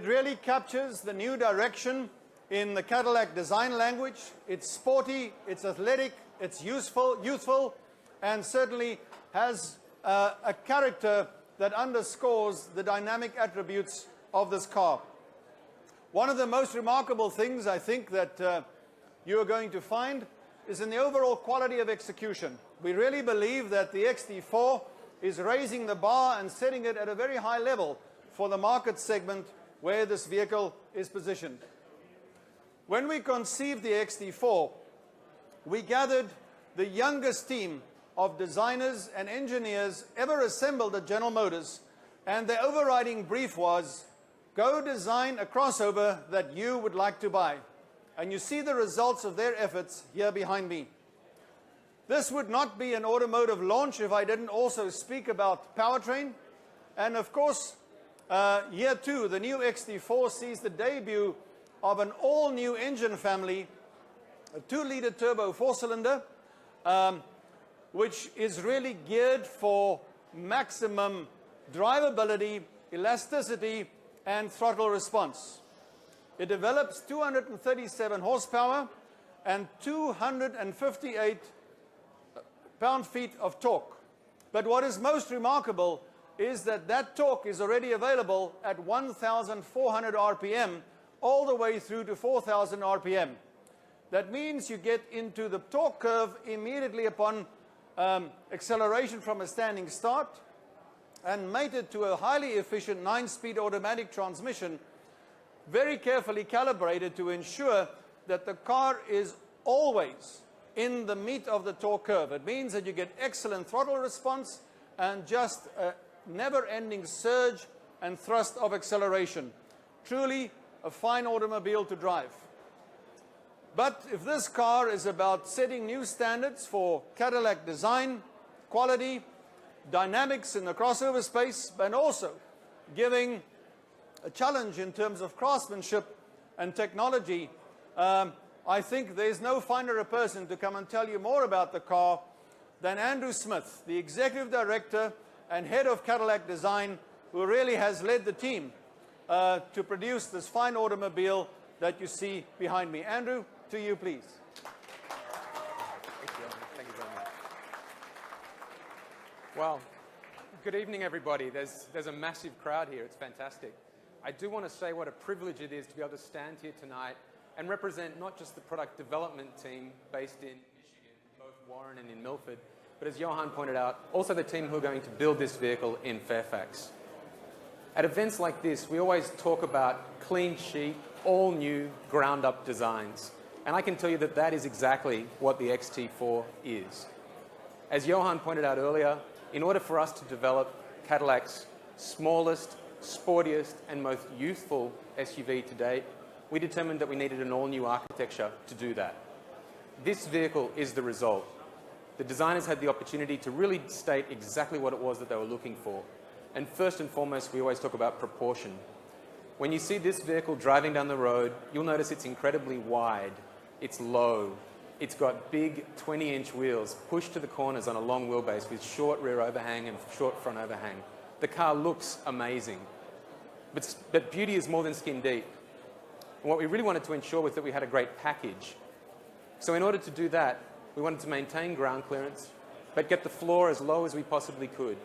It really captures the new direction in the Cadillac design language. It's sporty, it's athletic, it's youthful, and certainly has a character that underscores the dynamic attributes of this car. One of the most remarkable things I think that you are going to find is in the overall quality of execution. We really believe that the XT4 is raising the bar and setting it at a very high level for the market segment where this vehicle is positioned. When we conceived the XT4, we gathered the youngest team of designers and engineers ever assembled at General Motors, and their overriding brief was, go design a crossover that you would like to buy. And you see the results of their efforts here behind me. This would not be an automotive launch if I didn't also speak about Powertrain. And of course, here too, the new XT4 sees the debut of an all-new engine family, a 2-liter turbo 4-cylinder, which is really geared for maximum drivability, elasticity, and throttle response. It develops 237 horsepower and 258 pound-feet of torque. But what is most remarkable is that that torque is already available at 1,400 RPM all the way through to 4,000 RPM. That means you get into the torque curve immediately upon acceleration from a standing start, and mated to a highly efficient 9-speed automatic transmission, very carefully calibrated to ensure that the car is always in the meat of the torque curve. It means that you get excellent throttle response and just a never-ending surge and thrust of acceleration. Truly a fine automobile to drive. But if this car is about setting new standards for Cadillac design, quality, dynamics in the crossover space, and also giving a challenge in terms of craftsmanship and technology, I think there's no finer a person to come and tell you more about the car than Andrew Smith, the Executive Director and Head of Cadillac Design, who really has led the team to produce this fine automobile that you see behind me. Andrew, to you, please. Thank you very much. Well, good evening, everybody. There's a massive crowd here. It's fantastic. I do want to say what a privilege it is to be able to stand here tonight and represent not just the product development team based in Michigan, both Warren and in Milford, but as Johan pointed out, also the team who are going to build this vehicle in Fairfax. At events like this, we always talk about clean sheet, all new, ground-up designs. And I can tell you that that is exactly what the XT4 is. As Johan pointed out earlier, in order for us to develop Cadillac's smallest, sportiest, and most youthful SUV to date, we determined that we needed an all-new architecture to do that. This vehicle is the result. The designers had the opportunity to really state exactly what it was that they were looking for. And first and foremost, we always talk about proportion. When you see this vehicle driving down the road, you'll notice it's incredibly wide, it's low, it's got big 20-inch wheels pushed to the corners on a long wheelbase with short rear overhang and short front overhang. The car looks amazing, but beauty is more than skin deep. And what we really wanted to ensure was that we had a great package. So in order to do that, we wanted to maintain ground clearance, but get the floor as low as we possibly could.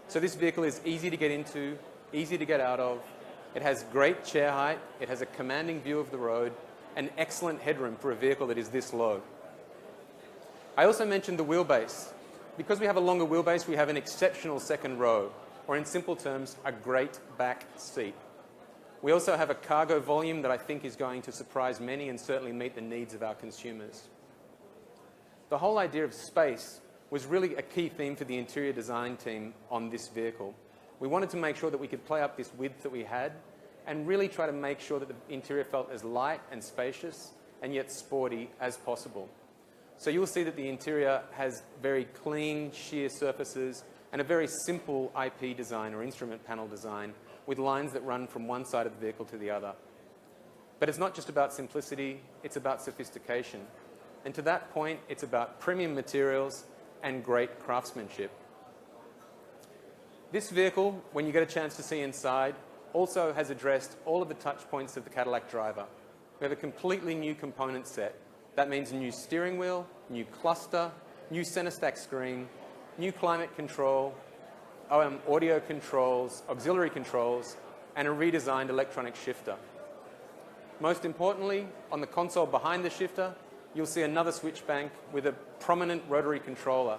So this vehicle is easy to get into, easy to get out of. It has great chair height, it has a commanding view of the road, and excellent headroom for a vehicle that is this low. I also mentioned the wheelbase. Because we have a longer wheelbase, we have an exceptional second row, or in simple terms, a great back seat. We also have a cargo volume that I think is going to surprise many and certainly meet the needs of our consumers. The whole idea of space was really a key theme for the interior design team on this vehicle. We wanted to make sure that we could play up this width that we had and really try to make sure that the interior felt as light and spacious and yet sporty as possible. So you'll see that the interior has very clean, sheer surfaces and a very simple IP design or instrument panel design with lines that run from one side of the vehicle to the other. But it's not just about simplicity, it's about sophistication. And to that point, it's about premium materials and great craftsmanship. This vehicle, when you get a chance to see inside, also has addressed all of the touch points of the Cadillac driver. We have a completely new component set. That means a new steering wheel, new cluster, new center stack screen, new climate control, audio controls, auxiliary controls, and a redesigned electronic shifter. Most importantly, on the console behind the shifter, you'll see another switch bank with a prominent rotary controller.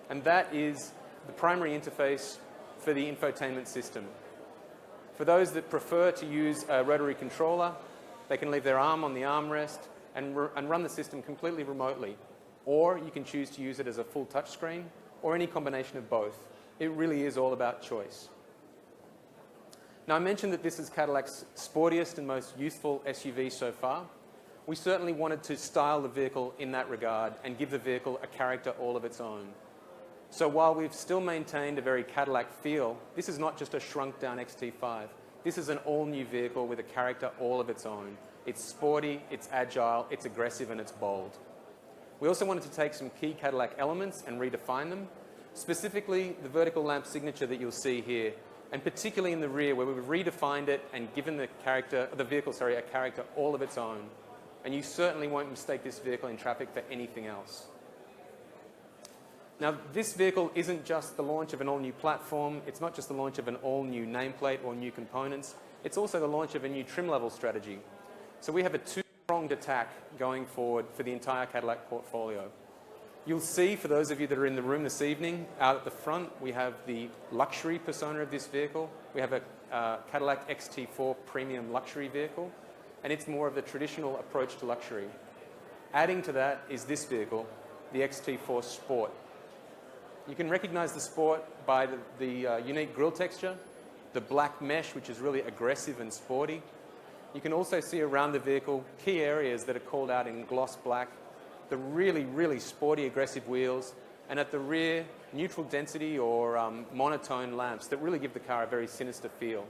And that is the primary interface for the infotainment system. For those that prefer to use a rotary controller, they can leave their arm on the armrest and run the system completely remotely. Or you can choose to use it as a full touchscreen, or any combination of both. It really is all about choice. Now, I mentioned that this is Cadillac's sportiest and most youthful SUV so far. We certainly wanted to style the vehicle in that regard and give the vehicle a character all of its own. So while we've still maintained a very Cadillac feel, this is not just a shrunk-down XT5. This is an all-new vehicle with a character all of its own. It's sporty, it's agile, it's aggressive, and it's bold. We also wanted to take some key Cadillac elements and redefine them, specifically the vertical lamp signature that you'll see here, and particularly in the rear, where we've redefined it and given the vehicle a character all of its own. And you certainly won't mistake this vehicle in traffic for anything else. Now, this vehicle isn't just the launch of an all-new platform. It's not just the launch of an all-new nameplate or new components. It's also the launch of a new trim level strategy. So we have a two-pronged attack going forward for the entire Cadillac portfolio. You'll see, for those of you that are in the room this evening, out at the front, we have the luxury persona of this vehicle. We have a Cadillac XT4 premium luxury vehicle, and it's more of the traditional approach to luxury. Adding to that is this vehicle, the XT4 Sport. You can recognize the Sport by the unique grille texture, the black mesh, which is really aggressive and sporty. You can also see around the vehicle key areas that are called out in gloss black, the really, really sporty, aggressive wheels, and at the rear, neutral density or monotone lamps that really give the car a very sinister feel.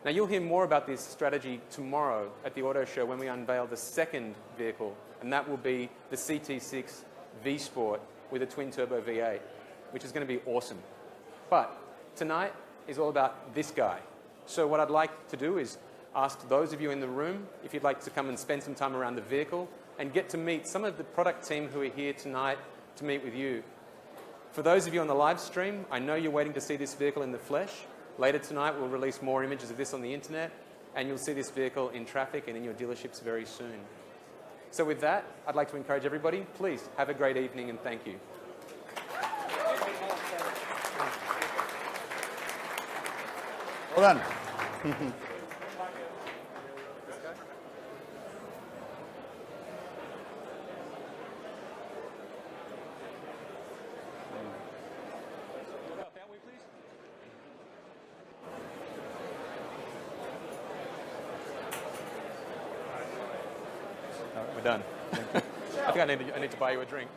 Now, you'll hear more about this strategy tomorrow at the auto show when we unveil the second vehicle, and that will be the CT6 V-Sport with a twin-turbo V8, which is going to be awesome. But tonight is all about this guy. So what I'd like to do is ask those of you in the room if you'd like to come and spend some time around the vehicle and get to meet some of the product team who are here tonight to meet with you. For those of you on the live stream, I know you're waiting to see this vehicle in the flesh. Later tonight, we'll release more images of this on the internet, and you'll see this vehicle in traffic and in your dealerships very soon. So with that, I'd like to encourage everybody, please have a great evening and thank you. Well done. We're done. I think I need to buy you a drink.